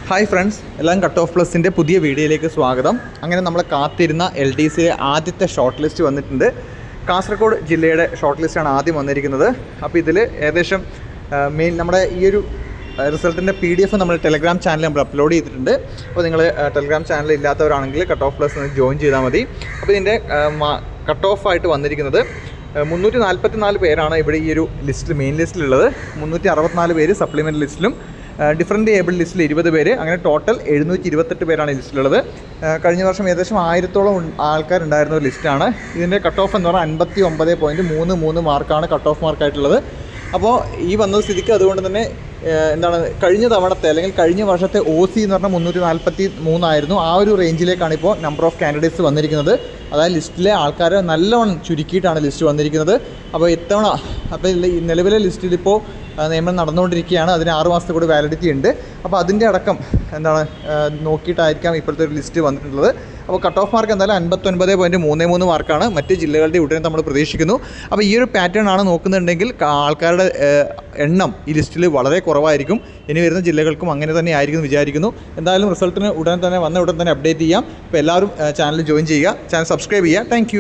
Hi friends, എല്ലാം cut off പ്ലസിൻ്റെ പുതിയ വീഡിയോയിലേക്ക് സ്വാഗതം. അങ്ങനെ നമ്മൾ കാത്തിരുന്ന LDCയിലെ ആദ്യത്തെ ഷോർട്ട് ലിസ്റ്റ് വന്നിട്ടുണ്ട്. കാസർഗോഡ് ജില്ലയുടെ ഷോർട്ട് ലിസ്റ്റാണ് ആദ്യം വന്നിരിക്കുന്നത്. അപ്പോൾ ഇതിൽ ഏകദേശം നമ്മുടെ ഈ ഒരു റിസൾട്ടിൻ്റെ PDF നമ്മൾ ടെലഗ്രാം ചാനലിൽ നമ്മൾ അപ്ലോഡ് ചെയ്തിട്ടുണ്ട്. അപ്പോൾ നിങ്ങൾ ടെലഗ്രാം ചാനൽ ഇല്ലാത്തവരാണെങ്കിൽ കട്ട് ഓഫ് പ്ലസ് ജോയിൻ ചെയ്താൽ മതി. അപ്പോൾ ഇതിൻ്റെ കട്ട് ഓഫ് ആയിട്ട് വന്നിരിക്കുന്നത് 344 പേരാണ് ഇവിടെ ഈ ഒരു ലിസ്റ്റിൽ, മെയിൻ ലിസ്റ്റിലുള്ളത്. 364 പേര് സപ്ലിമെൻ്റ് ലിസ്റ്റിലും ഡിഫറൻറ്റ് ഏബിൾ ലിസ്റ്റിൽ 20 പേര്, അങ്ങനെ ടോട്ടൽ 728 പേരാണ് ഈ ലിസ്റ്റിലുള്ളത്. കഴിഞ്ഞ വർഷം ഏകദേശം 1000-ഓളം ആൾക്കാരുണ്ടായിരുന്ന ഒരു ലിസ്റ്റാണ്. ഇതിൻ്റെ കട്ട് ഓഫ് എന്ന് പറഞ്ഞാൽ 59.33 മാർക്കാണ് കട്ട് ഓഫ് മാർക്കായിട്ടുള്ളത്. അപ്പോൾ ഈ വന്നത് സ്ഥിതിക്ക് അതുകൊണ്ട് തന്നെ കഴിഞ്ഞ തവണത്തെ അല്ലെങ്കിൽ കഴിഞ്ഞ വർഷത്തെ OC എന്ന് പറഞ്ഞാൽ 343 ആയിരുന്നു. ആ ഒരു റേഞ്ചിലേക്കാണ് ഇപ്പോൾ നമ്പർ ഓഫ് കാൻഡിഡേറ്റ്സ് വന്നിരിക്കുന്നത്. അതായത് ലിസ്റ്റിലെ ആൾക്കാരെ നല്ലവണ്ണം ചുരുക്കിയിട്ടാണ് ലിസ്റ്റ് വന്നിരിക്കുന്നത്. അപ്പോൾ ഇത്തവണ നിലവിലെ ലിസ്റ്റിലിപ്പോൾ നിയമനം നടന്നുകൊണ്ടിരിക്കുകയാണ്. അതിന് 6 മാസത്തെ കൂടി വാലിഡിറ്റി ഉണ്ട്. അപ്പോൾ അതിൻ്റെ അടക്കം നോക്കിയിട്ടായിരിക്കാം ഇപ്പോഴത്തെ ഒരു ലിസ്റ്റ് വന്നിട്ടുള്ളത്. അപ്പോൾ കട്ട് ഓഫ് മാർക്ക് എന്തായാലും 59.33 മാർക്കാണ്. മറ്റ് ജില്ലകളുടെ ഉടനെ നമ്മൾ പ്രതീക്ഷിക്കുന്നു. അപ്പോൾ ഈ ഒരു പാറ്റേൺ ആണ് നോക്കുന്നുണ്ടെങ്കിൽ ആൾക്കാരുടെ എണ്ണം ഈ ലിസ്റ്റിൽ വളരെ കുറവായിരിക്കും. ഇനി വരുന്ന ജില്ലകൾക്കും അങ്ങനെ തന്നെ ആയിരിക്കും വിചാരിക്കുന്നു. എന്തായാലും റിസൾട്ടിന് ഉടൻ തന്നെ അപ്ഡേറ്റ് ചെയ്യാം. അപ്പോൾ എല്ലാവരും ചാനൽ ജോയിൻ ചെയ്യുക, ചാനൽ സബ്സ്ക്രൈബ് ചെയ്യുക. താങ്ക്